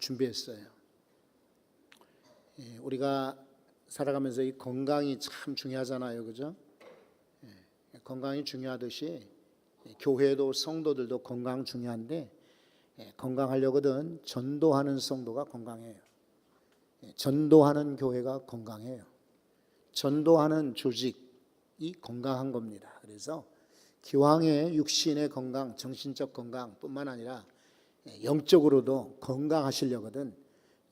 준비했어요. 우리가 살아가면서 이 건강이 참 중요하잖아요, 그죠? 건강이 중요하듯이 교회도 성도들도 건강 중요한데 건강하려거든 전도하는 성도가 건강해요. 전도하는 교회가 건강해요. 전도하는 조직이 건강한 겁니다. 그래서 기왕의 육신의 건강, 정신적 건강뿐만 아니라 영적으로도 건강하시려거든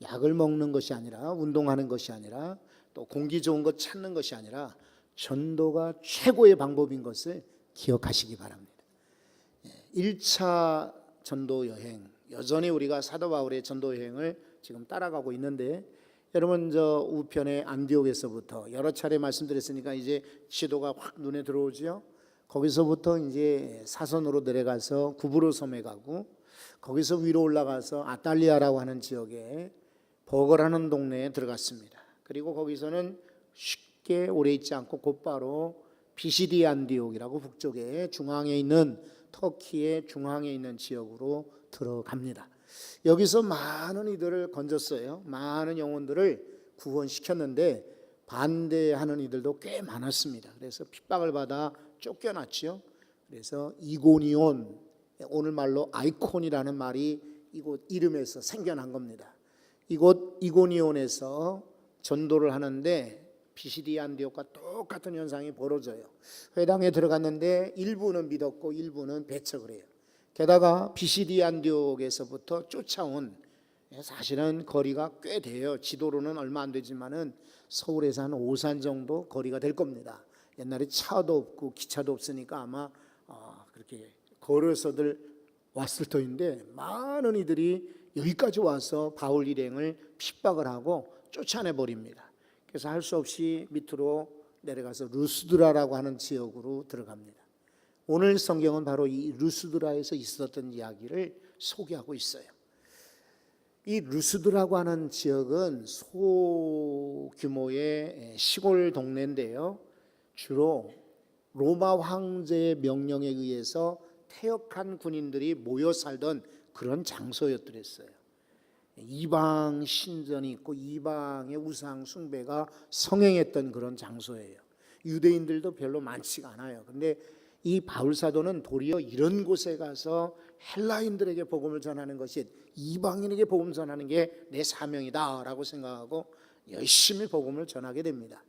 약을 먹는 것이 아니라 운동하는 것이 아니라 또 공기 좋은 것 찾는 것이 아니라 전도가 최고의 방법인 것을 기억하시기 바랍니다. 1차 전도 여행, 여전히 우리가 사도 바울의 전도 여행을 지금 따라가고 있는데 여러분 저 우편의 안디옥에서부터 여러 차례 말씀드렸으니까 이제 지도가 확 눈에 들어오죠. 거기서부터 이제 사선으로 내려가서 구브로 섬에 가고 거기서 위로 올라가서 아탈리아라고 하는 지역에 버거라는 동네에 들어갔습니다. 그리고 거기서는 쉽게 오래 있지 않고 곧바로 비시디 안디옥이라고 북쪽에 중앙에 있는 터키의 중앙에 있는 지역으로 들어갑니다. 여기서 많은 이들을 건졌어요. 많은 영혼들을 구원시켰는데 반대하는 이들도 꽤 많았습니다. 그래서 핍박을 받아 쫓겨났죠. 그래서 이고니온, 오늘 말로 아이콘이라는 말이 이곳 이름에서 생겨난 겁니다. 이곳 이고니온에서 전도를 하는데 비시디 안디옥과 똑같은 현상이 벌어져요. 회당에 들어갔는데 일부는 믿었고 일부는 배척을 해요. 게다가 비시디 안디옥에서부터 쫓아온, 사실은 거리가 꽤 돼요. 지도로는 얼마 안 되지만은 서울에서 한 오산 정도 거리가 될 겁니다. 옛날에 차도 없고 기차도 없으니까 아마 그렇게 걸어서들 왔을 터인데 많은 이들이 여기까지 와서 바울 일행을 핍박을 하고 쫓아내 버립니다. 그래서 할 수 없이 밑으로 내려가서 루스드라라고 하는 지역으로 들어갑니다. 오늘 성경은 바로 이 루스드라에서 있었던 이야기를 소개하고 있어요. 이 루스드라고 하는 지역은 소규모의 시골 동네인데요. 주로 로마 황제의 명령에 의해서 퇴역한 군인들이 모여 살던 그런 장소였더랬어요. 이방 신전이 있고 이방의 우상 숭배가 성행했던 그런 장소예요. 유대인들도 별로 많지가 않아요. 그런데 이 바울 사도는 도리어 이런 곳에 가서 헬라인들에게 복음을 전하는 것이, 이방인에게 복음 전하는 게 내 사명이다라고 생각하고 열심히 복음을 전하게 됩니다.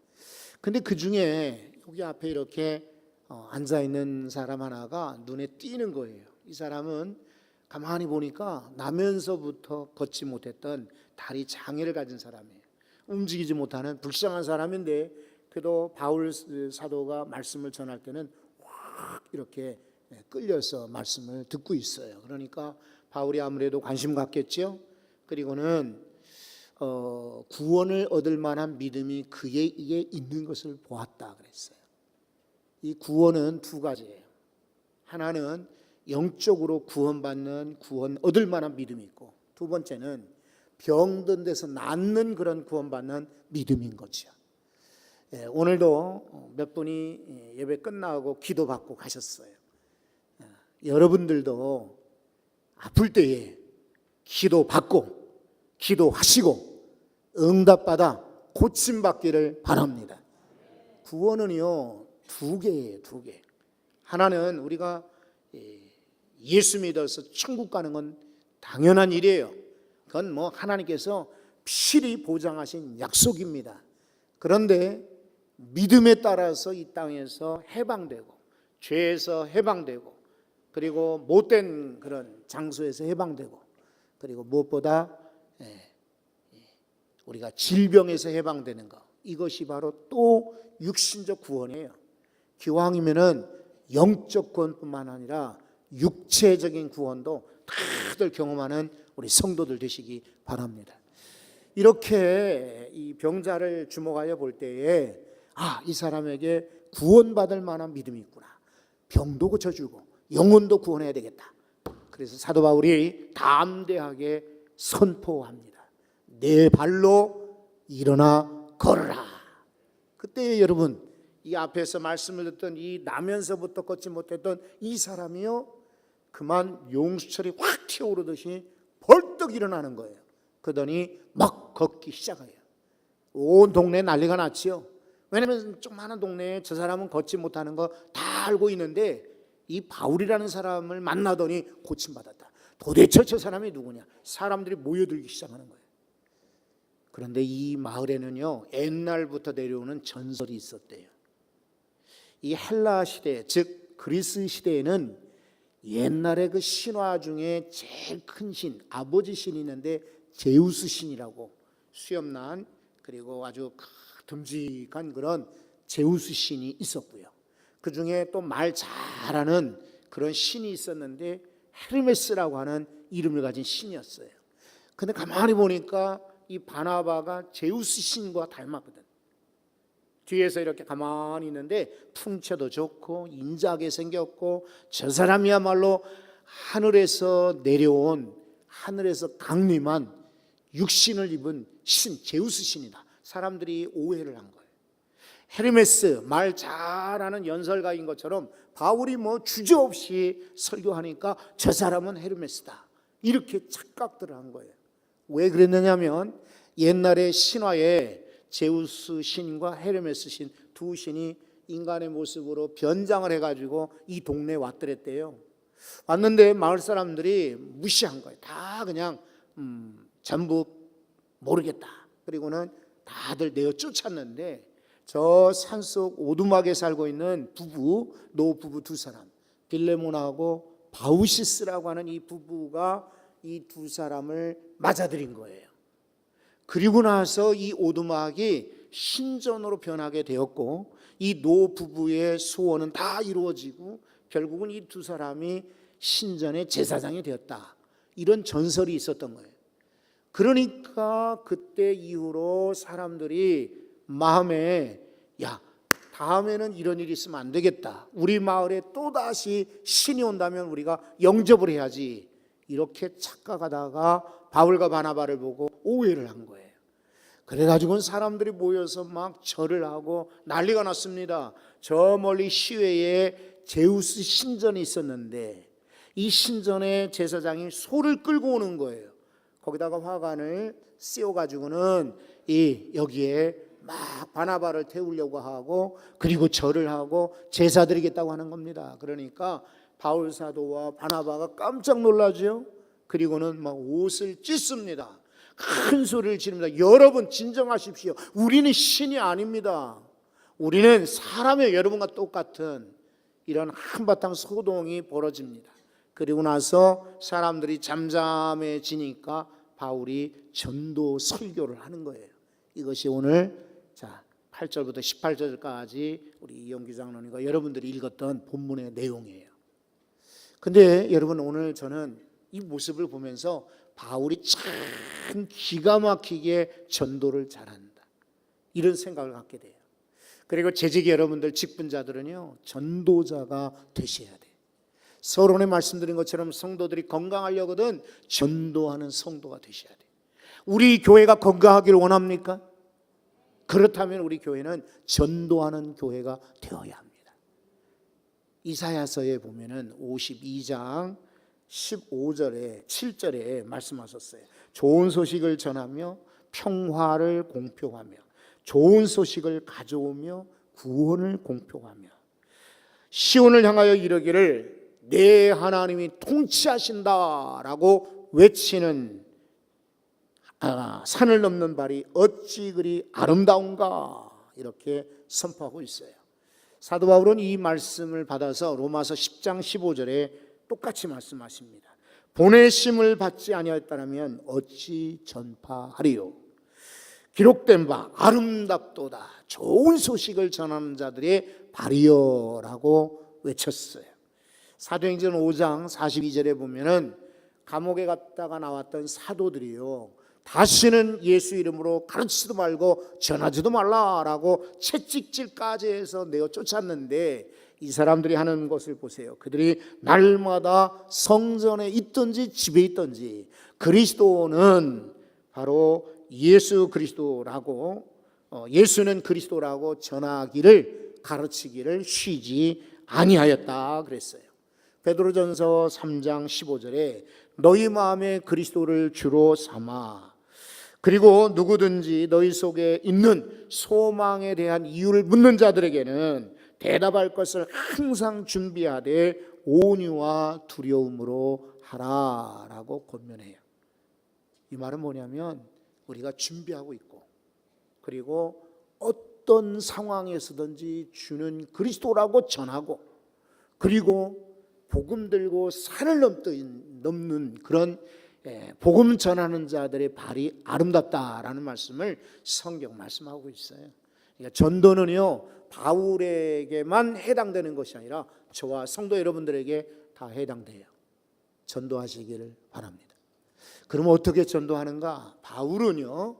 근데 그 중에 여기 앞에 이렇게 앉아 있는 사람 하나가 눈에 띄는 거예요. 이 사람은 가만히 보니까 나면서부터 걷지 못했던 다리 장애를 가진 사람이에요. 움직이지 못하는 불쌍한 사람인데 그래도 바울 사도가 말씀을 전할 때는 확 이렇게 끌려서 말씀을 듣고 있어요. 그러니까 바울이 아무래도 관심 갖겠죠. 그리고는 구원을 얻을 만한 믿음이 그에게 있는 것을 보았다 그랬어요. 이 구원은 두 가지예요. 하나는 영적으로 구원받는, 구원 얻을 만한 믿음이 있고, 두 번째는 병든 데서 낫는 그런 구원받는 믿음인 거죠. 오늘도 몇 분이 예배 끝나고 기도받고 가셨어요. 여러분들도 아플 때에 기도받고 기도하시고 응답받아 고침받기를 바랍니다. 구원은요 두 개예요. 두 개. 하나는 우리가 예수 믿어서 천국 가는 건 당연한 일이에요. 그건 뭐 하나님께서 필히 보장하신 약속입니다. 그런데 믿음에 따라서 이 땅에서 해방되고 죄에서 해방되고 그리고 못된 그런 장소에서 해방되고 그리고 무엇보다 우리가 질병에서 해방되는 것, 이것이 바로 또 육신적 구원이에요. 기왕이면은 영적 구원뿐만 아니라 육체적인 구원도 다들 경험하는 우리 성도들 되시기 바랍니다. 이렇게 이 병자를 주목하여 볼 때에 이 사람에게 구원받을 만한 믿음이 있구나. 병도 고쳐주고 영혼도 구원해야 되겠다. 그래서 사도 바울이 담대하게 선포합니다. 내 발로 일어나 걸어라. 그때 여러분 이 앞에서 말씀을 듣던 이 나면서부터 걷지 못했던 이 사람이요 그만 용수철이 확 튀어오르듯이 벌떡 일어나는 거예요. 그러더니 막 걷기 시작해요. 온 동네 난리가 났지요. 왜냐하면 조그마한 동네에 저 사람은 걷지 못하는 거 다 알고 있는데 이 바울이라는 사람을 만나더니 고침받았다. 도대체 저 사람이 누구냐? 사람들이 모여들기 시작하는 거예요. 그런데 이 마을에는요, 옛날부터 내려오는 전설이 있었대요. 이 헬라 시대, 즉 그리스 시대에는 옛날에 그 신화 중에 제일 큰 신, 아버지 신이 있는데 제우스 신이라고, 수염난 그리고 아주 듬직한 그런 제우스 신이 있었고요. 그 중에 또 말 잘하는 그런 신이 있었는데 헤르메스라고 하는 이름을 가진 신이었어요. 근데 가만히 보니까 이 바나바가 제우스 신과 닮았거든. 뒤에서 이렇게 가만히 있는데 풍채도 좋고 인자하게 생겼고, 저 사람이야말로 하늘에서 내려온, 하늘에서 강림한 육신을 입은 신, 제우스 신이다. 사람들이 오해를 한 거예요. 헤르메스, 말 잘하는 연설가인 것처럼 바울이 뭐 주저없이 설교하니까 저 사람은 헤르메스다, 이렇게 착각들을 한 거예요. 왜 그랬느냐면 옛날에 신화에 제우스 신과 헤르메스 신 두 신이 인간의 모습으로 변장을 해가지고 이 동네에 왔더랬대요. 왔는데 마을 사람들이 무시한 거예요. 다 그냥 전부 모르겠다. 그리고는 다들 내어 쫓았는데 저 산속 오두막에 살고 있는 부부, 노부부 두 사람, 빌레몬하고 바우시스라고 하는 이 부부가 이 두 사람을 맞아들인 거예요. 그리고 나서 이 오두막이 신전으로 변하게 되었고, 이 노부부의 소원은 다 이루어지고 결국은 이 두 사람이 신전의 제사장이 되었다, 이런 전설이 있었던 거예요. 그러니까 그때 이후로 사람들이 마음에, 야, 다음에는 이런 일이 있으면 안 되겠다, 우리 마을에 또다시 신이 온다면 우리가 영접을 해야지, 이렇게 착각하다가 바울과 바나바를 보고 오해를 한 거예요. 그래가지고는 사람들이 모여서 막 절을 하고 난리가 났습니다. 저 멀리 시외에 제우스 신전이 있었는데 이 신전의 제사장이 소를 끌고 오는 거예요. 거기다가 화관을 씌워가지고는 여기에 막 바나바를 태우려고 하고, 그리고 절을 하고 제사 드리겠다고 하는 겁니다. 그러니까 바울 사도와 바나바가 깜짝 놀라죠. 그리고는 막 옷을 찢습니다. 큰 소리를 지릅니다. 여러분 진정하십시오. 우리는 신이 아닙니다. 우리는 사람의 여러분과 똑같은, 이런 한바탕 소동이 벌어집니다. 그리고 나서 사람들이 잠잠해지니까 바울이 전도 설교를 하는 거예요. 이것이 오늘 8절부터 18절까지 우리 이영규 장로님과 여러분들이 읽었던 본문의 내용이에요. 근데 여러분, 오늘 저는 이 모습을 보면서 바울이 참 기가 막히게 전도를 잘한다, 이런 생각을 갖게 돼요. 그리고 재직 여러분들, 직분자들은요, 전도자가 되셔야 돼요. 서론에 말씀드린 것처럼 성도들이 건강하려거든 전도하는 성도가 되셔야 돼요. 우리 교회가 건강하기를 원합니까? 그렇다면 우리 교회는 전도하는 교회가 되어야 합니다. 이사야서에 보면은 52장 15절에 7절에 말씀하셨어요. 좋은 소식을 전하며 평화를 공표하며 좋은 소식을 가져오며 구원을 공표하며 시온을 향하여 이르기를 내 하나님이 통치하신다라고 외치는 산을 넘는 발이 어찌 그리 아름다운가, 이렇게 선포하고 있어요. 사도 바울은 이 말씀을 받아서 로마서 10장 15절에 똑같이 말씀하십니다. 보내심을 받지 아니하였다면 어찌 전파하리요. 기록된 바 아름답도다, 좋은 소식을 전하는 자들의 발이여라고 외쳤어요. 사도행전 5장 42절에 보면은 감옥에 갔다가 나왔던 사도들이요, 다시는 예수 이름으로 가르치지도 말고 전하지도 말라라고 채찍질까지 해서 내어 쫓았는데, 이 사람들이 하는 것을 보세요. 그들이 날마다 성전에 있든지 집에 있든지 그리스도는 바로 예수 그리스도라고, 예수는 그리스도라고 전하기를, 가르치기를 쉬지 아니하였다 그랬어요. 베드로전서 3장 15절에 너희 마음에 그리스도를 주로 삼아 그리고 누구든지 너희 속에 있는 소망에 대한 이유를 묻는 자들에게는 대답할 것을 항상 준비하되 온유와 두려움으로 하라라고 권면해요. 이 말은 뭐냐면 우리가 준비하고 있고, 그리고 어떤 상황에서든지 주는 그리스도라고 전하고, 그리고 복음 들고 산을 넘는 그런 복음 전하는 자들의 발이 아름답다라는 말씀을 성경 말씀하고 있어요. 그러니까 전도는요, 바울에게만 해당되는 것이 아니라 저와 성도 여러분들에게 다 해당돼요. 전도하시기를 바랍니다. 그럼 어떻게 전도하는가? 바울은요,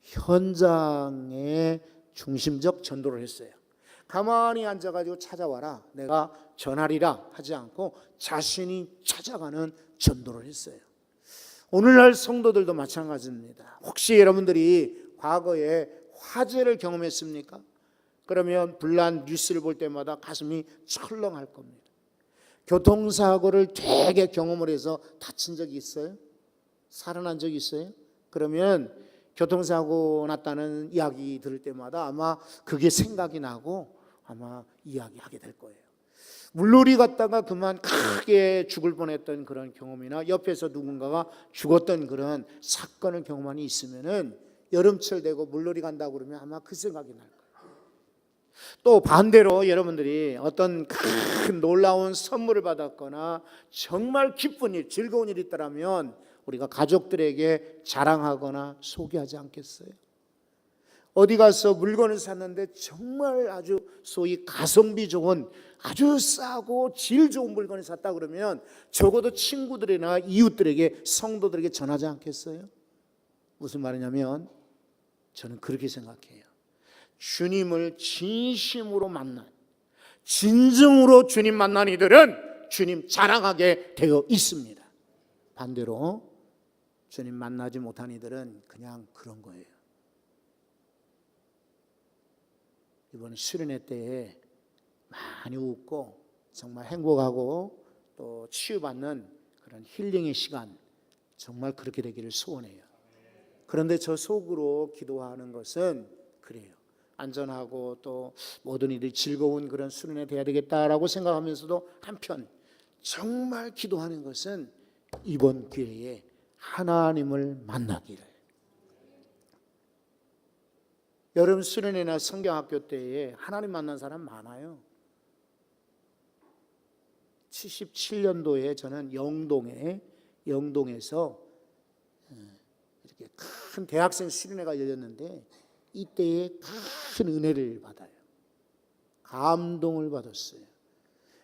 현장에 중심적 전도를 했어요. 가만히 앉아가지고 찾아와라, 내가 전하리라 하지 않고 자신이 찾아가는 전도를 했어요. 오늘날 성도들도 마찬가지입니다. 혹시 여러분들이 과거에 화재를 경험했습니까? 그러면 불난 뉴스를 볼 때마다 가슴이 철렁할 겁니다. 교통사고를 되게 경험을 해서 다친 적이 있어요? 살아난 적이 있어요? 그러면 교통사고 났다는 이야기 들을 때마다 아마 그게 생각이 나고 아마 이야기하게 될 거예요. 물놀이 갔다가 그만 크게 죽을 뻔했던 그런 경험이나 옆에서 누군가가 죽었던 그런 사건을 경험한 이 있으면은 여름철 되고 물놀이 간다고 그러면 아마 그 생각이 날 거예요. 또 반대로 여러분들이 어떤 큰 놀라운 선물을 받았거나 정말 기쁜 일, 즐거운 일이 있다면 우리가 가족들에게 자랑하거나 소개하지 않겠어요? 어디 가서 물건을 샀는데 정말 아주 소위 가성비 좋은, 아주 싸고 질 좋은 물건을 샀다 그러면 적어도 친구들이나 이웃들에게, 성도들에게 전하지 않겠어요? 무슨 말이냐면 저는 그렇게 생각해요. 주님을 진심으로 만난, 진정으로 주님 만난 이들은 주님 자랑하게 되어 있습니다. 반대로 주님 만나지 못한 이들은 그냥 그런 거예요. 이번 수련회 때에 많이 웃고 정말 행복하고 또 치유받는 그런 힐링의 시간, 정말 그렇게 되기를 소원해요. 그런데 저 속으로 기도하는 것은 그래요. 안전하고 또 모든 일이 즐거운 그런 수련회 돼야 되겠다라고 생각하면서도 한편 정말 기도하는 것은 이번 기회에 하나님을 만나기를. 여름 수련회나 성경학교 때에 하나님 만난 사람 많아요. 77년도에 저는 영동에서 이렇게 큰 대학생 수련회가 열렸는데 이때에 큰 은혜를 받아요. 감동을 받았어요.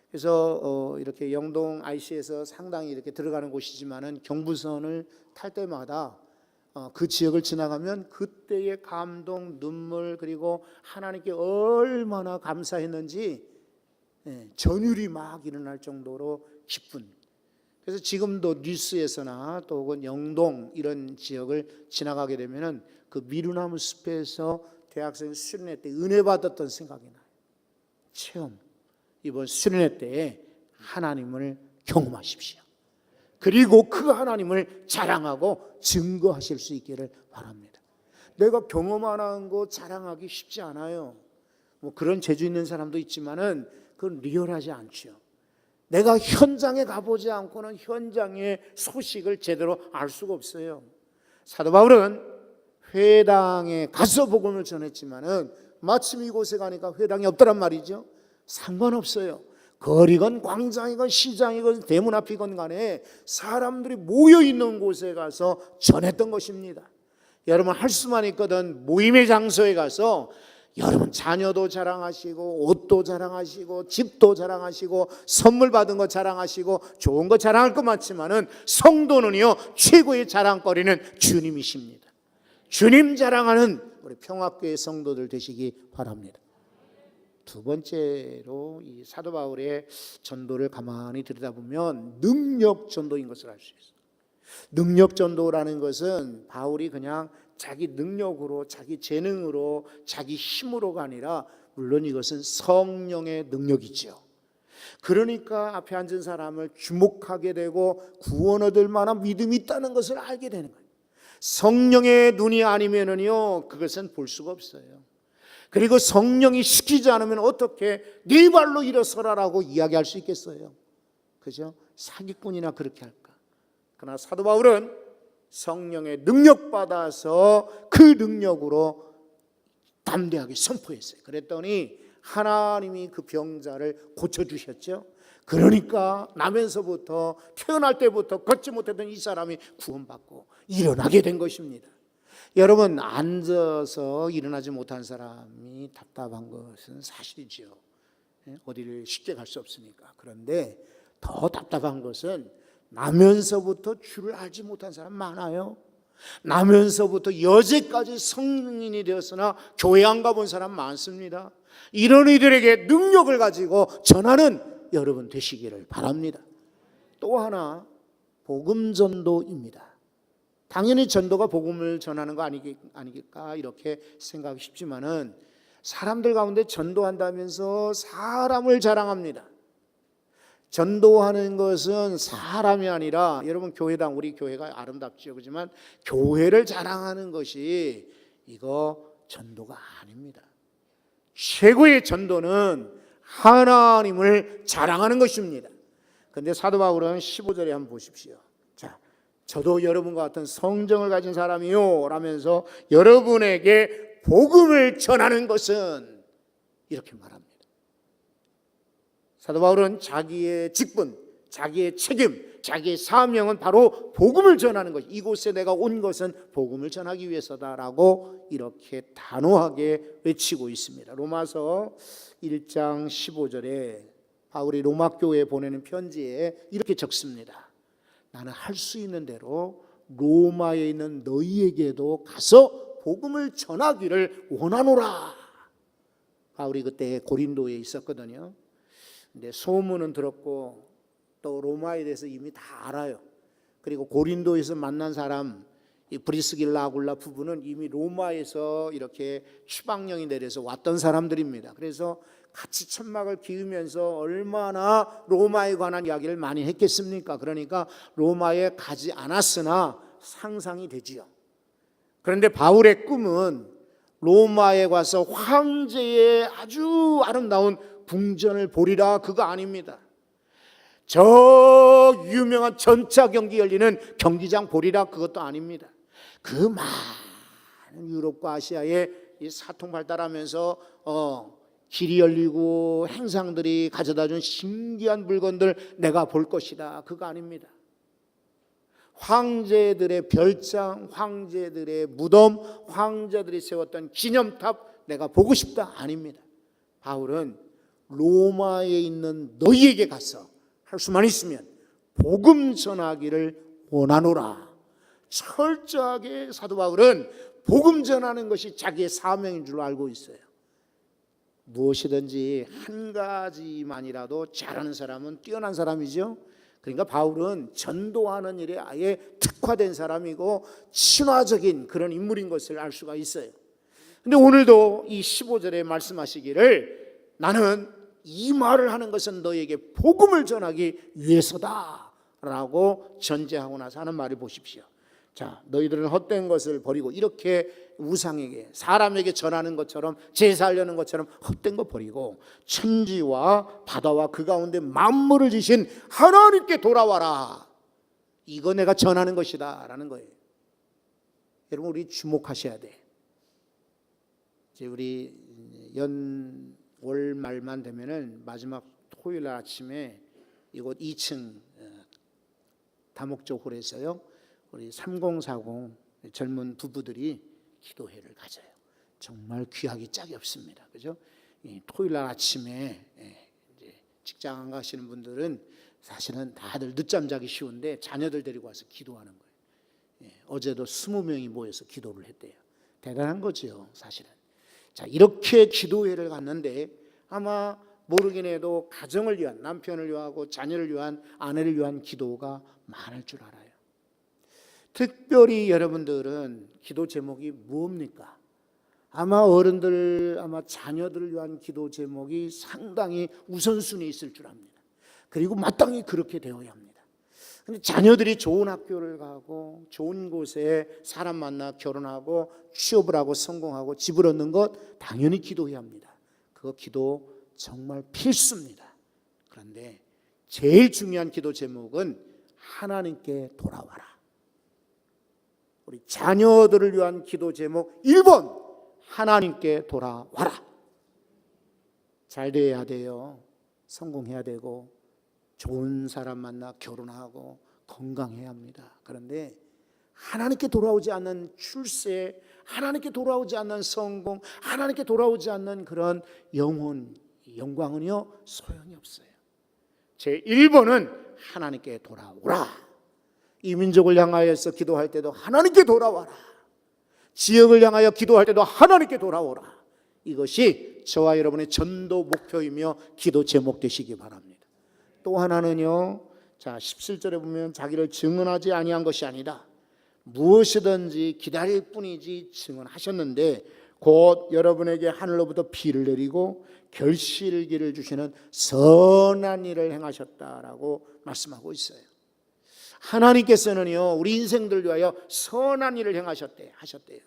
그래서 이렇게 영동 IC에서 상당히 이렇게 들어가는 곳이지만은 경부선을 탈 때마다 그 지역을 지나가면 그때의 감동, 눈물, 그리고 하나님께 얼마나 감사했는지 전율이 막 일어날 정도로 기쁜. 그래서 지금도 뉴스에서나 또 혹은 영동 이런 지역을 지나가게 되면은 그 미루나무 숲에서 대학생 수련회 때 은혜 받았던 생각이 나요. 체험. 이번 수련회 때에 하나님을 경험하십시오. 그리고 그 하나님을 자랑하고 증거하실 수 있기를 바랍니다. 내가 경험 안 한 거 자랑하기 쉽지 않아요. 뭐 그런 재주 있는 사람도 있지만은 그건 리얼하지 않죠. 내가 현장에 가보지 않고는 현장의 소식을 제대로 알 수가 없어요. 사도 바울은 회당에 가서 복음을 전했지만은 마침 이곳에 가니까 회당이 없더란 말이죠. 상관없어요. 거리건 광장이건 시장이건 대문 앞이건 간에 사람들이 모여있는 곳에 가서 전했던 것입니다. 여러분 할 수만 있거든 모임의 장소에 가서 여러분 자녀도 자랑하시고 옷도 자랑하시고 집도 자랑하시고 선물 받은 거 자랑하시고 좋은 거 자랑할 것 많지만은 성도는요 최고의 자랑거리는 주님이십니다. 주님 자랑하는 우리 평화교회 성도들 되시기 바랍니다. 두 번째로 이 사도 바울의 전도를 가만히 들여다보면 능력 전도인 것을 알 수 있어요. 능력 전도라는 것은 바울이 그냥 자기 능력으로, 자기 재능으로, 자기 힘으로가 아니라 물론 이것은 성령의 능력이죠. 그러니까 앞에 앉은 사람을 주목하게 되고 구원 얻을 만한 믿음이 있다는 것을 알게 되는 거예요. 성령의 눈이 아니면은요 그것은 볼 수가 없어요. 그리고 성령이 시키지 않으면 어떻게 네 발로 일어서라라고 이야기할 수 있겠어요? 그죠? 사기꾼이나 그렇게 할까? 그러나 사도 바울은 성령의 능력 받아서 그 능력으로 담대하게 선포했어요. 그랬더니 하나님이 그 병자를 고쳐주셨죠. 그러니까 나면서부터 태어날 때부터 걷지 못했던 이 사람이 구원받고 일어나게 된 것입니다. 여러분, 앉아서 일어나지 못한 사람이 답답한 것은 사실이죠. 어디를 쉽게 갈 수 없으니까. 그런데 더 답답한 것은 나면서부터 주를 알지 못한 사람 많아요. 나면서부터 여제까지 성인이 되었으나 교회 안 가본 사람 많습니다. 이런 이들에게 능력을 가지고 전하는 여러분 되시기를 바랍니다. 또 하나, 복음 전도입니다. 당연히 전도가 복음을 전하는 거 아니겠까 이렇게 생각하기 쉽지만은 사람들 가운데 전도한다면서 사람을 자랑합니다. 전도하는 것은 사람이 아니라, 여러분 교회당 우리 교회가 아름답죠. 그렇지만 교회를 자랑하는 것이 이거 전도가 아닙니다. 최고의 전도는 하나님을 자랑하는 것입니다. 그런데 사도 바울은 15절에 한번 보십시오. 자, 저도 여러분과 같은 성정을 가진 사람이요 라면서 여러분에게 복음을 전하는 것은 이렇게 말합니다. 사도 바울은 자기의 직분, 자기의 책임, 자기의 사명은 바로 복음을 전하는 것. 이곳에 내가 온 것은 복음을 전하기 위해서다라고 이렇게 단호하게 외치고 있습니다. 로마서 1장 15절에 바울이 로마 교회에 보내는 편지에 이렇게 적습니다. 나는 할 수 있는 대로 로마에 있는 너희에게도 가서 복음을 전하기를 원하노라. 바울이 그때 고린도에 있었거든요. 근데 소문은 들었고 또 로마에 대해서 이미 다 알아요. 그리고 고린도에서 만난 사람, 이 브리스길라 아굴라 부부는 이미 로마에서 이렇게 추방령이 내려서 왔던 사람들입니다. 그래서 같이 천막을 기우면서 얼마나 로마에 관한 이야기를 많이 했겠습니까? 그러니까 로마에 가지 않았으나 상상이 되지요. 그런데 바울의 꿈은 로마에 가서 황제의 아주 아름다운 궁전을 보리라, 그거 아닙니다. 저 유명한 전차 경기 열리는 경기장 보리라, 그것도 아닙니다. 그 많은 유럽과 아시아에 이 사통 발달하면서 길이 열리고 행상들이 가져다준 신기한 물건들 내가 볼 것이다, 그거 아닙니다. 황제들의 별장, 황제들의 무덤, 황제들이 세웠던 기념탑 내가 보고 싶다, 아닙니다. 바울은 로마에 있는 너희에게 가서 할 수만 있으면 복음 전하기를 원하노라. 철저하게 사도 바울은 복음 전하는 것이 자기의 사명인 줄 알고 있어요. 무엇이든지 한 가지만이라도 잘하는 사람은 뛰어난 사람이죠. 그러니까 바울은 전도하는 일에 아예 특화된 사람이고 친화적인 그런 인물인 것을 알 수가 있어요. 근데 오늘도 이 15절에 말씀하시기를 나는 이 말을 하는 것은 너에게 복음을 전하기 위해서다 라고 전제하고 나서 하는 말을 보십시오. 자, 너희들은 헛된 것을 버리고, 이렇게 우상에게 사람에게 전하는 것처럼 제사하려는 것처럼 헛된 거 버리고 천지와 바다와 그 가운데 만물을 지신 하나님께 돌아와라. 이거 내가 전하는 것이다 라는 거예요. 여러분, 우리 주목하셔야 돼. 이제 우리 월 말만 되면은 마지막 토요일 아침에 이곳 2층 다목적 홀에서요, 우리 3040 젊은 부부들이 기도회를 가져요. 정말 귀하기 짝이 없습니다. 그죠? 토요일 날 아침에 이제 직장 안 가시는 분들은 사실은 다들 늦잠 자기 쉬운데 자녀들 데리고 와서 기도하는 거예요. 어제도 20명이 모여서 기도를 했대요. 대단한 거죠, 사실은. 자, 이렇게 기도회를 갔는데 아마 모르긴 해도 가정을 위한, 남편을 위하고 자녀를 위한, 아내를 위한 기도가 많을 줄 알아요. 특별히 여러분들은 기도 제목이 무엇입니까? 아마 어른들, 아마 자녀들을 위한 기도 제목이 상당히 우선순위에 있을 줄 압니다. 그리고 마땅히 그렇게 되어야 합니다. 근데 자녀들이 좋은 학교를 가고 좋은 곳에 사람 만나 결혼하고 취업을 하고 성공하고 집을 얻는 것 당연히 기도해야 합니다. 그거 기도 정말 필수입니다. 그런데 제일 중요한 기도 제목은 하나님께 돌아와라. 우리 자녀들을 위한 기도 제목 1번, 하나님께 돌아와라. 잘 돼야 돼요. 성공해야 되고 좋은 사람 만나 결혼하고 건강해야 합니다. 그런데 하나님께 돌아오지 않는 출세, 하나님께 돌아오지 않는 성공, 하나님께 돌아오지 않는 그런 영광은요 소용이 없어요. 제 1번은 하나님께 돌아오라. 이 민족을 향하여서 기도할 때도 하나님께 돌아와라. 지역을 향하여 기도할 때도 하나님께 돌아오라. 이것이 저와 여러분의 전도 목표이며 기도 제목 되시기 바랍니다. 또 하나는요, 자 17절에 보면 자기를 증언하지 아니한 것이 아니다. 무엇이든지 기다릴 뿐이지 증언하셨는데 곧 여러분에게 하늘로부터 비를 내리고 결실기를 주시는 선한 일을 행하셨다라고 말씀하고 있어요. 하나님께서는요 우리 인생들 위하여 선한 일을 하셨대요.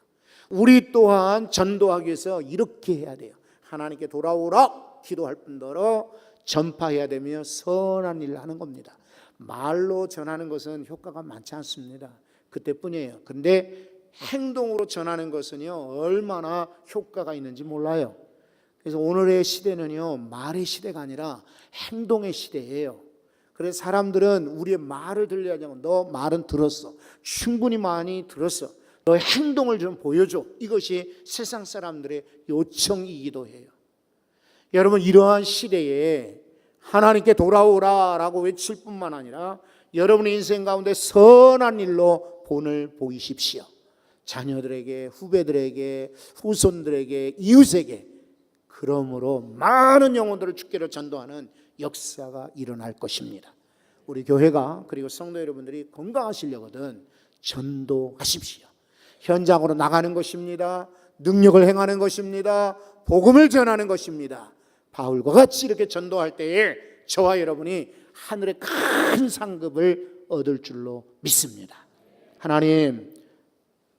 우리 또한 전도하기 위해서 이렇게 해야 돼요. 하나님께 돌아오라 기도할 뿐더러 전파해야 되며 선한 일을 하는 겁니다. 말로 전하는 것은 효과가 많지 않습니다. 그때뿐이에요. 근데 행동으로 전하는 것은요 얼마나 효과가 있는지 몰라요. 그래서 오늘의 시대는요 말의 시대가 아니라 행동의 시대예요. 그래서 사람들은 우리의 말을 들려야 하냐고, 너 말은 들었어, 충분히 많이 들었어, 너의 행동을 좀 보여줘. 이것이 세상 사람들의 요청이기도 해요. 여러분 이러한 시대에 하나님께 돌아오라라고 외칠 뿐만 아니라 여러분의 인생 가운데 선한 일로 본을 보이십시오. 자녀들에게, 후배들에게, 후손들에게, 이웃에게. 그러므로 많은 영혼들을 주께로 전도하는 역사가 일어날 것입니다. 우리 교회가 그리고 성도 여러분들이 건강하시려거든 전도하십시오. 현장으로 나가는 것입니다. 능력을 행하는 것입니다. 복음을 전하는 것입니다. 바울과 같이 이렇게 전도할 때에 저와 여러분이 하늘의 큰 상급을 얻을 줄로 믿습니다. 하나님,